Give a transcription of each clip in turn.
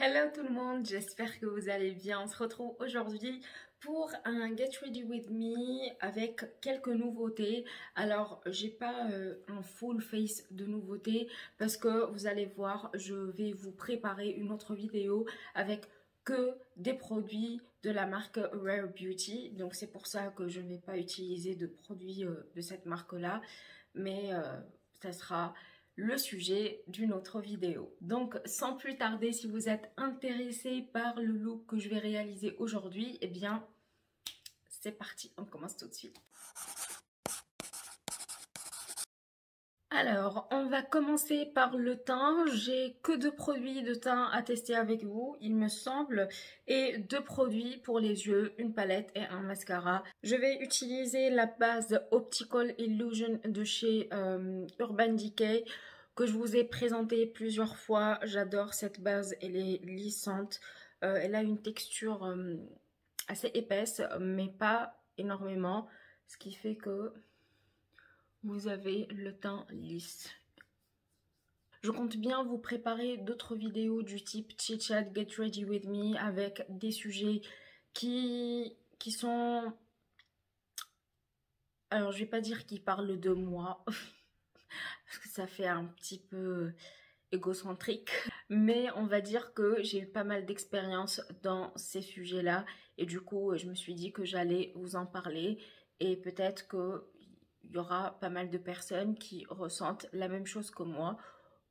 Hello tout le monde, j'espère que vous allez bien. On se retrouve aujourd'hui pour un Get Ready With Me avec quelques nouveautés. Alors, j'ai pas un full face de nouveautés parce que vous allez voir, je vais vous préparer une autre vidéo avec que des produits de la marque Rare Beauty. Donc, c'est pour ça que je ne vais pas utiliser de produits de cette marque-là, mais ça sera le sujet d'une autre vidéo. Donc sans plus tarder, si vous êtes intéressé par le look que je vais réaliser aujourd'hui, eh bien c'est parti, on commence tout de suite. Alors, on va commencer par le teint. J'ai que 2 produits de teint à tester avec vous, il me semble, et 2 produits pour les yeux, une palette et un mascara. Je vais utiliser la base Optical Illusion de chez Urban Decay, que je vous ai présenté plusieurs fois. J'adore cette base, elle est lissante, elle a une texture assez épaisse, mais pas énormément, ce qui fait que vous avez le teint lisse. Je compte bien vous préparer d'autres vidéos du type Chit Chat Get Ready With Me avec des sujets qui sont... Alors je vais pas dire qu'ils parlent de moi parce que ça fait un petit peu égocentrique, mais on va dire que j'ai eu pas mal d'expérience dans ces sujets-là et du coup je me suis dit que j'allais vous en parler et peut-être que il y aura pas mal de personnes qui ressentent la même chose que moi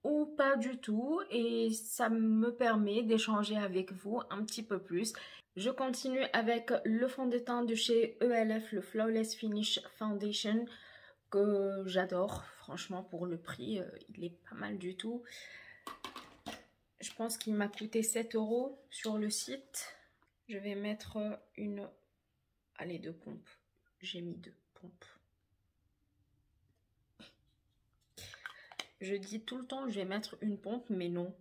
ou pas du tout et ça me permet d'échanger avec vous un petit peu plus. Je continue avec le fond de teint de chez ELF, le Flawless Finish Foundation, que j'adore. Franchement, pour le prix, il est pas mal du tout. Je pense qu'il m'a coûté 7 € sur le site. Je vais mettre une... Allez, 2 pompes. J'ai mis 2 pompes. Je dis tout le temps que je vais mettre une pompe, mais non.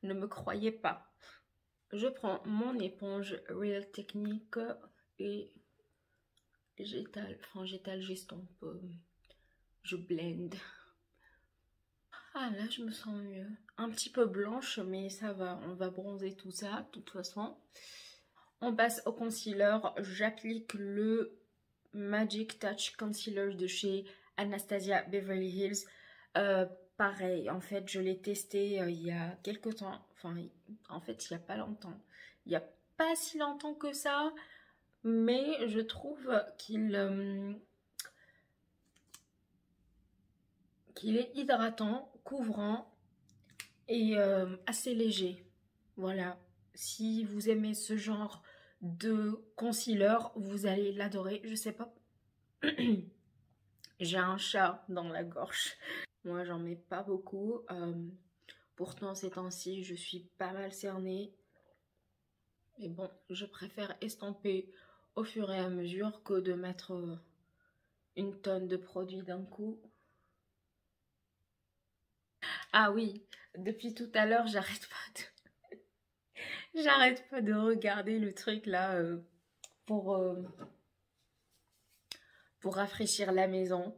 Ne me croyez pas. Je prends mon éponge Real Technique et j'étale, j'estompe, je blend. Ah là, je me sens mieux. Un petit peu blanche, mais ça va. On va bronzer tout ça, de toute façon. On passe au concealer. J'applique le Magic Touch Concealer de chez Anastasia Beverly Hills. Pareil, en fait, je l'ai testé il y a quelques temps. Enfin, en fait, il n'y a pas longtemps. Il n'y a pas si longtemps que ça. Mais je trouve qu'il est hydratant, couvrant et assez léger. Voilà, si vous aimez ce genre de concealer, vous allez l'adorer. Je sais pas, j'ai un chat dans la gorge. Moi, j'en mets pas beaucoup. Pourtant, ces temps-ci, je suis pas mal cernée. Mais bon, je préfère estomper au fur et à mesure que de mettre une tonne de produits d'un coup. Ah oui, depuis tout à l'heure, j'arrête pas de regarder le truc là pour rafraîchir la maison.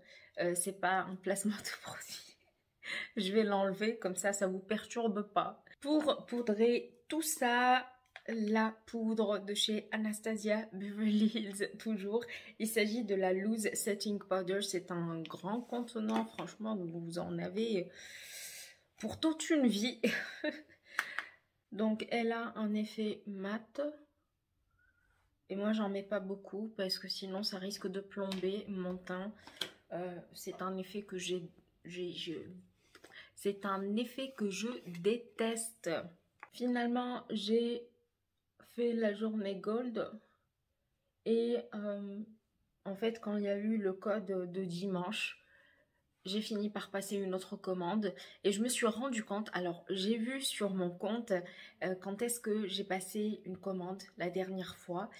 C'est pas un placement de produit. Je vais l'enlever, comme ça vous perturbe pas. Pour poudrer tout ça, la poudre de chez Anastasia Beverly Hills, toujours. Il s'agit de la Loose Setting Powder. C'est un grand contenant, franchement, vous en avez pour toute une vie. Donc, elle a un effet mat. Et moi, j'en mets pas beaucoup parce que sinon, ça risque de plomber mon teint. C'est un effet que c'est un effet que je déteste. Finalement, j'ai fait la journée gold. Et en fait, quand il y a eu le code de dimanche, j'ai fini par passer une autre commande et je me suis rendu compte, alors j'ai vu sur mon compte quand est-ce que j'ai passé une commande la dernière fois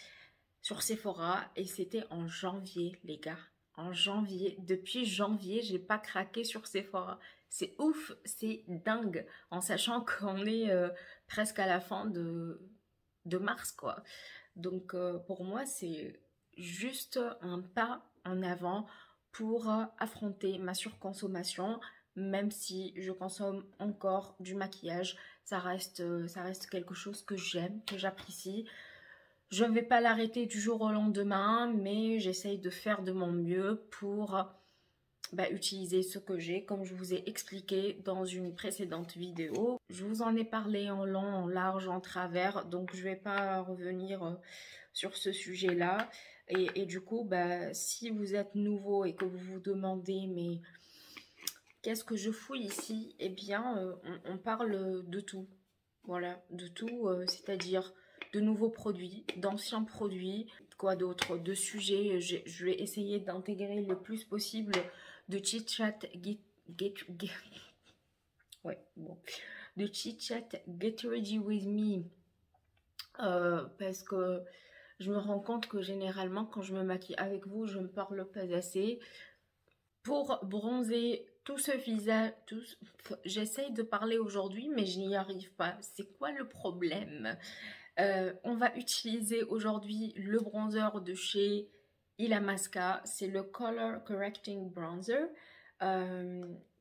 sur Sephora et c'était en janvier les gars, en janvier. Depuis janvier, j'ai pas craqué sur Sephora. C'est ouf, c'est dingue en sachant qu'on est presque à la fin de mars quoi. Donc pour moi c'est juste un pas en avant pour affronter ma surconsommation même si je consomme encore du maquillage. Ça reste quelque chose que j'aime, que j'apprécie. Je ne vais pas l'arrêter du jour au lendemain, mais j'essaye de faire de mon mieux pour utiliser ce que j'ai, comme je vous ai expliqué dans une précédente vidéo. Je vous en ai parlé en long, en large, en travers, donc je ne vais pas revenir sur ce sujet-là. Et du coup, si vous êtes nouveau et que vous vous demandez, mais qu'est-ce que je fouille ici? Eh bien, on parle de tout. Voilà, de tout, c'est-à-dire de nouveaux produits, d'anciens produits, quoi d'autre, de sujets. Je vais essayer d'intégrer le plus possible de chit-chat, ouais, bon, de chit-chat, get ready with me, parce que je me rends compte que généralement, quand je me maquille avec vous, je ne parle pas assez. Pour bronzer tout ce visage, j'essaye de parler aujourd'hui, mais je n'y arrive pas. C'est quoi le problème? On va utiliser aujourd'hui le bronzer de chez Illamasqua. C'est le Color Correcting Bronzer.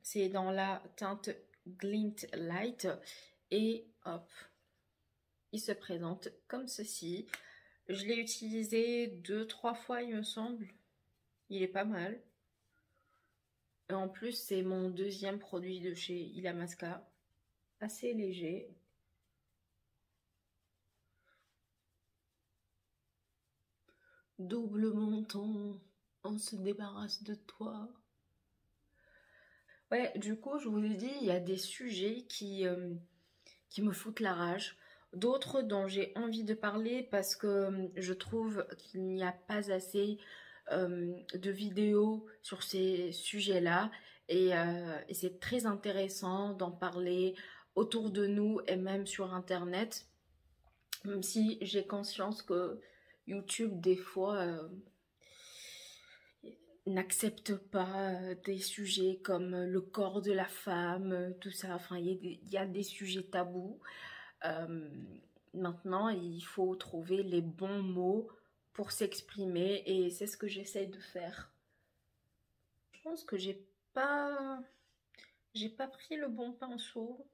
C'est dans la teinte Glint Light. Et hop, il se présente comme ceci. Je l'ai utilisé 2-3 fois, il me semble. Il est pas mal. Et en plus, c'est mon deuxième produit de chez Illamasqua. Assez léger. Double menton, on se débarrasse de toi. Ouais, du coup, je vous ai dit, il y a des sujets qui me foutent la rage. D'autres dont j'ai envie de parler parce que je trouve qu'il n'y a pas assez de vidéos sur ces sujets-là. Et c'est très intéressant d'en parler autour de nous et même sur Internet. Même si j'ai conscience que YouTube, des fois, n'accepte pas des sujets comme le corps de la femme, tout ça. Enfin, il y a des sujets tabous. Maintenant, il faut trouver les bons mots pour s'exprimer et c'est ce que j'essaie de faire. Je pense que j'ai pas pris le bon pinceau.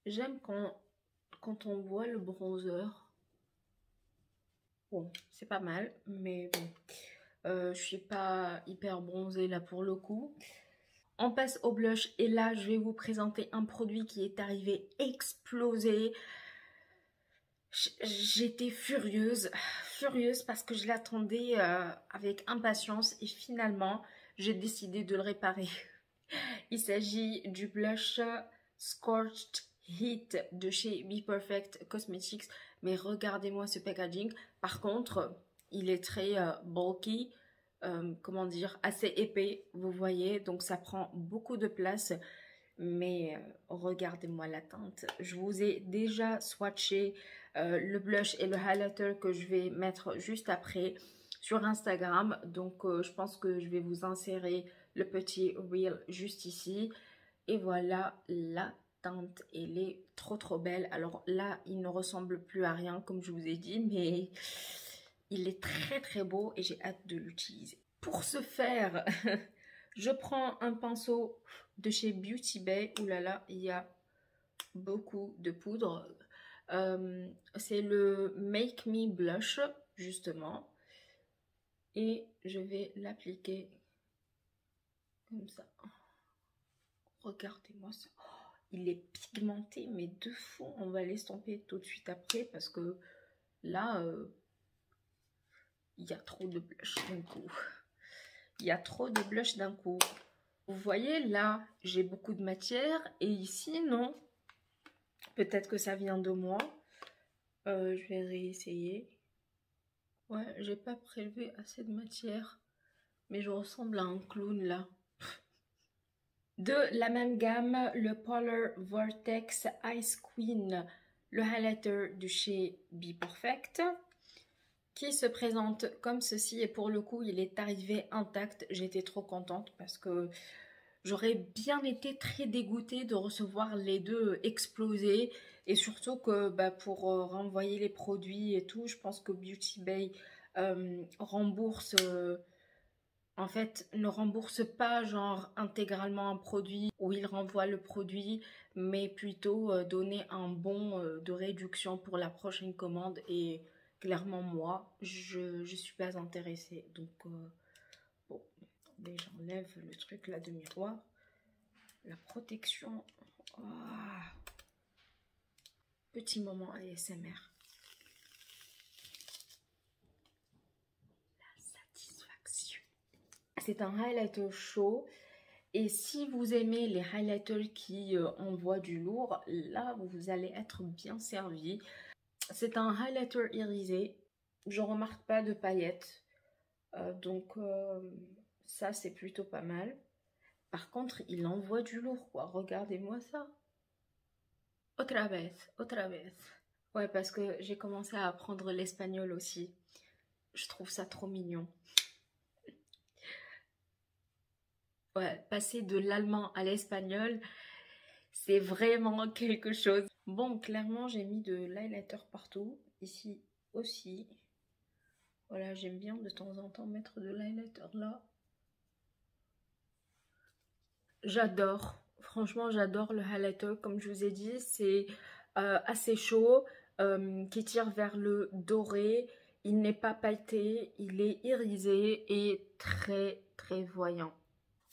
J'aime quand on voit le bronzer. Bon, c'est pas mal, mais bon, je suis pas hyper bronzée là pour le coup. On passe au blush et là, je vais vous présenter un produit qui est arrivé explosé. J'étais furieuse parce que je l'attendais avec impatience et finalement, j'ai décidé de le réparer. Il s'agit du blush Scorched Heat de chez Be Perfect Cosmetics. Mais regardez-moi ce packaging. Par contre, il est très bulky, comment dire, assez épais, vous voyez. Donc ça prend beaucoup de place. Mais regardez-moi la teinte. Je vous ai déjà swatché le blush et le highlighter que je vais mettre juste après sur Instagram. Donc je pense que je vais vous insérer le petit reel juste ici. Et voilà la teinte, elle est trop belle. Alors là, il ne ressemble plus à rien comme je vous ai dit, mais il est très beau et j'ai hâte de l'utiliser. Pour ce faire, je prends un pinceau de chez Beauty Bay. Ouh là là, il y a beaucoup de poudre. C'est le Make Me Blush, justement. Et je vais l'appliquer comme ça. Regardez-moi ça. Oh, il est pigmenté, mais de fou. On va l'estomper tout de suite après parce que là, il y a trop de blush d'un coup. Il y a trop de blush d'un coup. Vous voyez, là, j'ai beaucoup de matière et ici, non. Peut-être que ça vient de moi. Je vais réessayer. Ouais, j'ai pas prélevé assez de matière. Mais je ressemble à un clown, là. De la même gamme, le Polar Vortex Ice Queen, le highlighter de chez Be Perfect, qui se présente comme ceci. Et pour le coup, il est arrivé intact. J'étais trop contente parce que j'aurais bien été très dégoûtée de recevoir les deux explosés. Et surtout que pour renvoyer les produits et tout, je pense que Beauty Bay rembourse en fait, ne rembourse pas genre intégralement un produit ou il renvoie le produit, mais plutôt donner un bon de réduction pour la prochaine commande. Et clairement, moi, je suis pas intéressée. Donc, bon, déjà, j'enlève le truc là de miroir. La protection. Ah. Petit moment ASMR. La satisfaction. C'est un highlighter chaud. Et si vous aimez les highlighters qui envoient du lourd, là, vous allez être bien servi. C'est un highlighter irisé. Je remarque pas de paillettes. Donc, ça, c'est plutôt pas mal. Par contre, il envoie du lourd, quoi. Regardez-moi ça. Otra vez, otra vez. Ouais, parce que j'ai commencé à apprendre l'espagnol aussi. Je trouve ça trop mignon. Ouais, passer de l'allemand à l'espagnol, c'est vraiment quelque chose. Bon, clairement, j'ai mis de l'highlighter partout. Ici aussi. Voilà, j'aime bien de temps en temps mettre de l'highlighter là. J'adore. Franchement, j'adore le highlighter. Comme je vous ai dit, c'est assez chaud, qui tire vers le doré. Il n'est pas pailleté, il est irisé et très très voyant.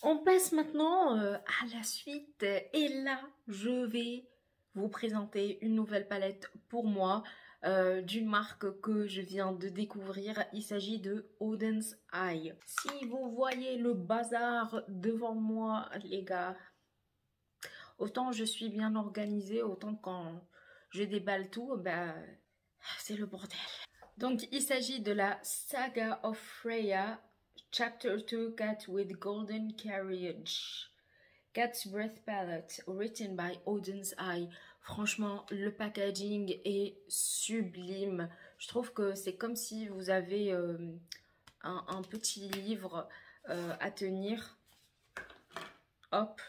On passe maintenant à la suite et là je vais vous présenter une nouvelle palette pour moi d'une marque que je viens de découvrir. Il s'agit de Oden's Eye. Si vous voyez le bazar devant moi les gars, autant je suis bien organisée, autant quand je déballe tout, bah, c'est le bordel. Donc il s'agit de la Saga of Freya Chapter 2 Cat with Golden Carriage. Cat's Breath Palette, written by Oden's Eye. Franchement, le packaging est sublime. Je trouve que c'est comme si vous avez un petit livre à tenir. Hop.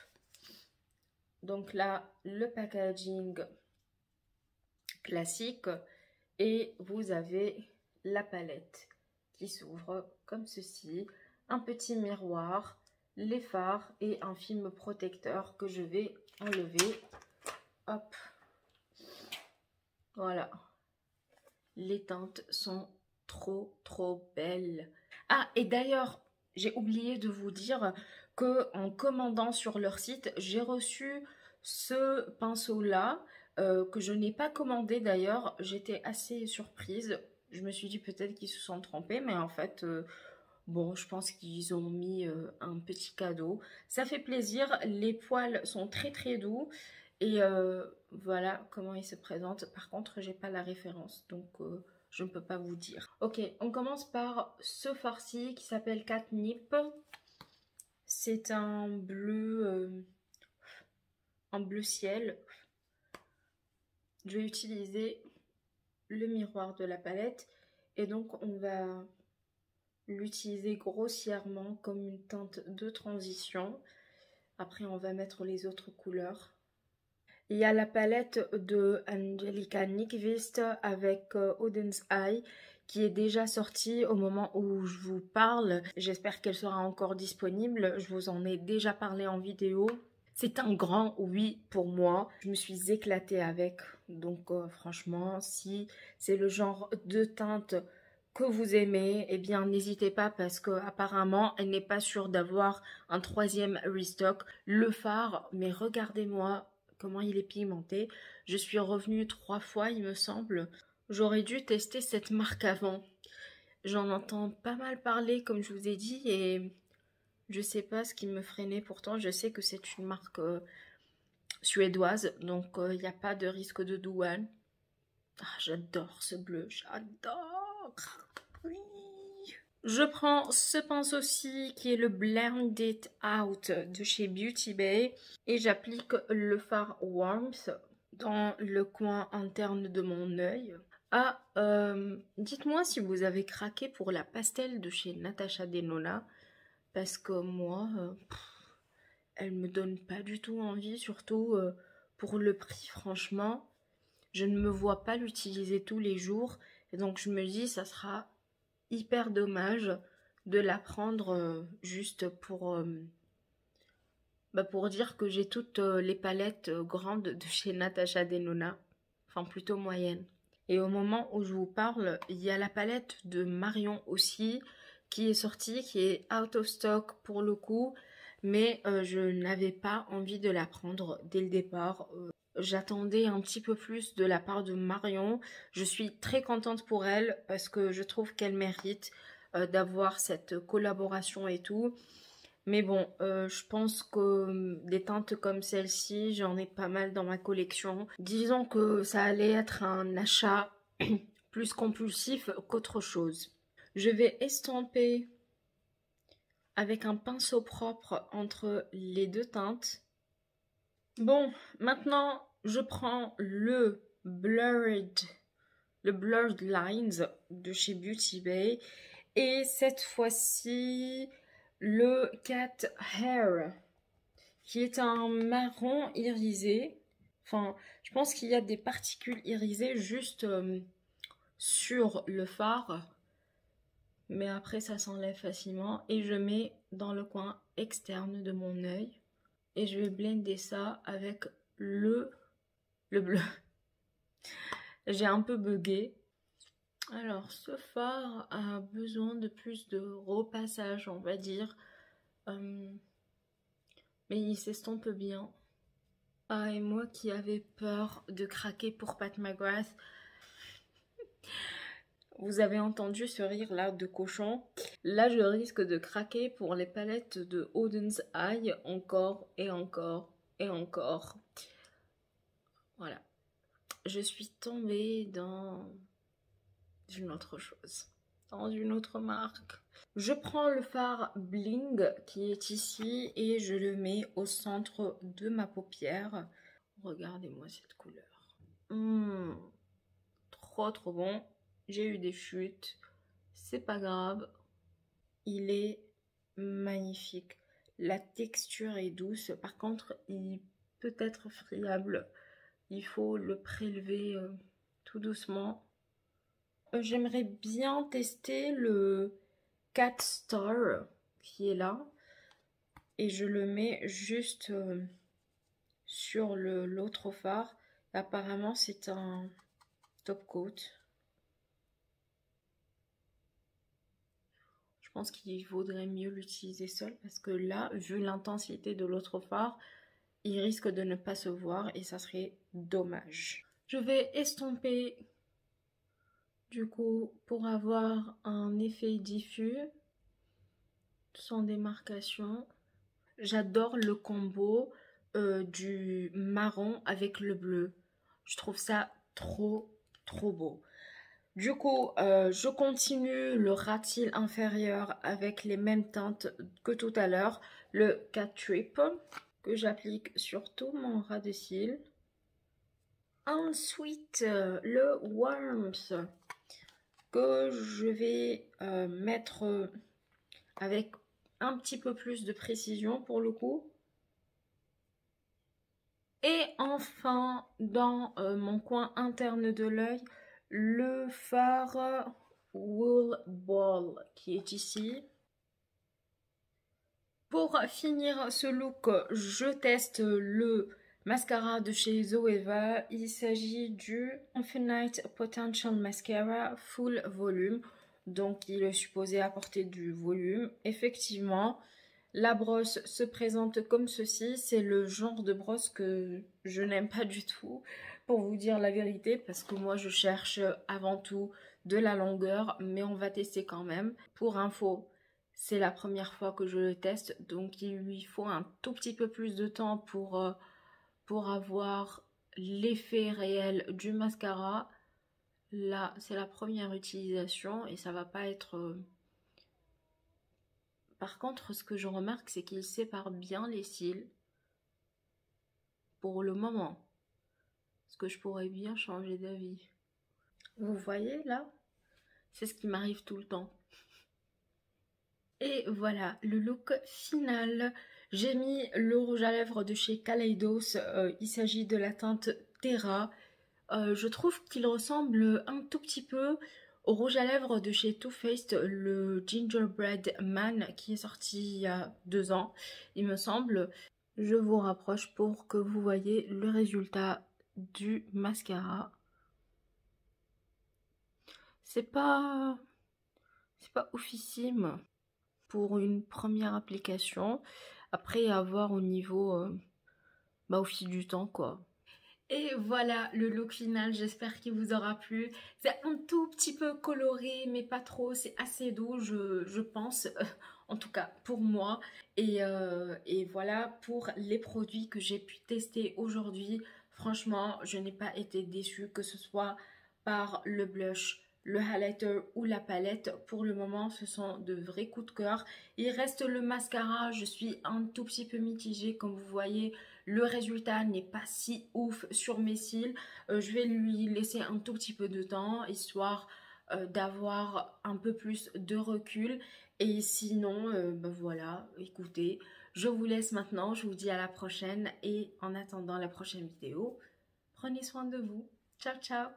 Donc là, le packaging classique. Et vous avez la palette qui s'ouvre comme ceci. Un petit miroir, les fards et un film protecteur que je vais enlever. Hop. Voilà. Les teintes sont trop trop belles. Ah, et d'ailleurs, j'ai oublié de vous dire que en commandant sur leur site, j'ai reçu ce pinceau-là que je n'ai pas commandé d'ailleurs. J'étais assez surprise. Je me suis dit peut-être qu'ils se sont trompés, mais en fait... bon, je pense qu'ils ont mis un petit cadeau. Ça fait plaisir. Les poils sont très très doux. Et voilà comment ils se présentent. Par contre, j'ai pas la référence. Donc, je ne peux pas vous dire. Ok, on commence par ce farci qui s'appelle Catnip. C'est un bleu ciel. Je vais utiliser le miroir de la palette. Et donc, on va l'utiliser grossièrement comme une teinte de transition. Après on va mettre les autres couleurs. Il y a la palette de Angelica Nyqvist avec Oden's Eye qui est déjà sortie au moment où je vous parle. J'espère qu'elle sera encore disponible. Je vous en ai déjà parlé en vidéo. C'est un grand oui pour moi. Je me suis éclatée avec. Donc franchement, si c'est le genre de teinte que vous aimez, eh bien n'hésitez pas parce que apparemment elle n'est pas sûre d'avoir un troisième restock. Le fard, mais regardez-moi comment il est pigmenté. Je suis revenue 3 fois il me semble. J'aurais dû tester cette marque avant. J'en entends pas mal parler comme je vous ai dit et je sais pas ce qui me freinait. Pourtant je sais que c'est une marque suédoise donc il n'y a pas de risque de douane. Ah, j'adore ce bleu, j'adore. Oui. Je prends ce pinceau-ci qui est le Blend It Out de chez Beauty Bay et j'applique le fard Warmth dans le coin interne de mon œil. Ah, dites-moi si vous avez craqué pour la pastel de chez Natasha Denona parce que moi, elle me donne pas du tout envie, surtout pour le prix, franchement. Je ne me vois pas l'utiliser tous les jours et donc je me dis ça sera hyper dommage de la prendre juste pour dire que j'ai toutes les palettes grandes de chez Natasha Denona, enfin plutôt moyennes. Et au moment où je vous parle, il y a la palette de Marion aussi qui est sortie, qui est out of stock pour le coup, mais je n'avais pas envie de la prendre dès le départ. J'attendais un petit peu plus de la part de Marion. Je suis très contente pour elle parce que je trouve qu'elle mérite d'avoir cette collaboration et tout. Mais bon, je pense que des teintes comme celle-ci, j'en ai pas mal dans ma collection. Disons que ça allait être un achat plus compulsif qu'autre chose. Je vais estomper avec un pinceau propre entre les deux teintes. Bon, maintenant, je prends le Blurred Lines de chez Beauty Bay. Et cette fois-ci, le Cat Hair, qui est un marron irisé. Enfin, je pense qu'il y a des particules irisées juste sur le fard. Mais après, ça s'enlève facilement. Et je mets dans le coin externe de mon œil. Et je vais blender ça avec le bleu. J'ai un peu bugué. Alors, ce fard a besoin de plus de repassage, on va dire. Mais il s'estompe bien. Ah, et moi qui avais peur de craquer pour Pat McGrath. Vous avez entendu ce rire là de cochon. Là, je risque de craquer pour les palettes de Oden's Eye encore et encore et encore. Voilà. Je suis tombée dans une autre chose, dans une autre marque. Je prends le fard Bling qui est ici et je le mets au centre de ma paupière. Regardez-moi cette couleur. Trop bon. J'ai eu des chutes. C'est pas grave. Il est magnifique. La texture est douce. Par contre, il peut être friable. Il faut le prélever tout doucement. J'aimerais bien tester le Cat Star qui est là. Et je le mets juste sur l'autre fard. Apparemment, c'est un top coat. Je pense qu'il vaudrait mieux l'utiliser seul parce que là, vu l'intensité de l'autre fard, il risque de ne pas se voir et ça serait dommage. Je vais estomper du coup pour avoir un effet diffus sans démarcation. J'adore le combo du marron avec le bleu. Je trouve ça trop beau. Du coup, je continue le ras de cils inférieur avec les mêmes teintes que tout à l'heure. Le Cat Trip que j'applique sur tout mon ras de cils. Ensuite, le Warmth que je vais mettre avec un petit peu plus de précision pour le coup. Et enfin, dans mon coin interne de l'œil, le fard Wool Ball qui est ici. Pour finir ce look, je teste le mascara de chez Zoeva. Il s'agit du Infinite Potential Mascara Full Volume. Donc il est supposé apporter du volume. Effectivement, la brosse se présente comme ceci. C'est le genre de brosse que je n'aime pas du tout, pour vous dire la vérité, parce que moi je cherche avant tout de la longueur, mais on va tester quand même. Pour info, c'est la première fois que je le teste, donc il lui faut un tout petit peu plus de temps pour avoir l'effet réel du mascara. Là, c'est la première utilisation et ça va pas être... Par contre, ce que je remarque, c'est qu'il sépare bien les cils pour le moment. Parce que je pourrais bien changer d'avis. Vous voyez là? C'est ce qui m'arrive tout le temps. Et voilà, le look final. J'ai mis le rouge à lèvres de chez Kaleidos. Il s'agit de la teinte Terra. Je trouve qu'il ressemble un tout petit peu Au rouge à lèvres de chez Too Faced, le Gingerbread Man qui est sorti il y a 2 ans, il me semble. Je vous rapproche pour que vous voyez le résultat du mascara. C'est pas oufissime pour une première application. Après, à voir au niveau, au fil du temps, quoi. Et voilà le look final, j'espère qu'il vous aura plu. C'est un tout petit peu coloré, mais pas trop, c'est assez doux, je pense, en tout cas pour moi. Et voilà pour les produits que j'ai pu tester aujourd'hui. Franchement, je n'ai pas été déçue, que ce soit par le blush, le highlighter ou la palette. Pour le moment, ce sont de vrais coups de cœur. Il reste le mascara, je suis un tout petit peu mitigée, comme vous voyez. Le résultat n'est pas si ouf sur mes cils. Je vais lui laisser un tout petit peu de temps, histoire d'avoir un peu plus de recul. Et sinon, voilà, écoutez, je vous laisse maintenant. Je vous dis à la prochaine. Et en attendant la prochaine vidéo, prenez soin de vous. Ciao, ciao!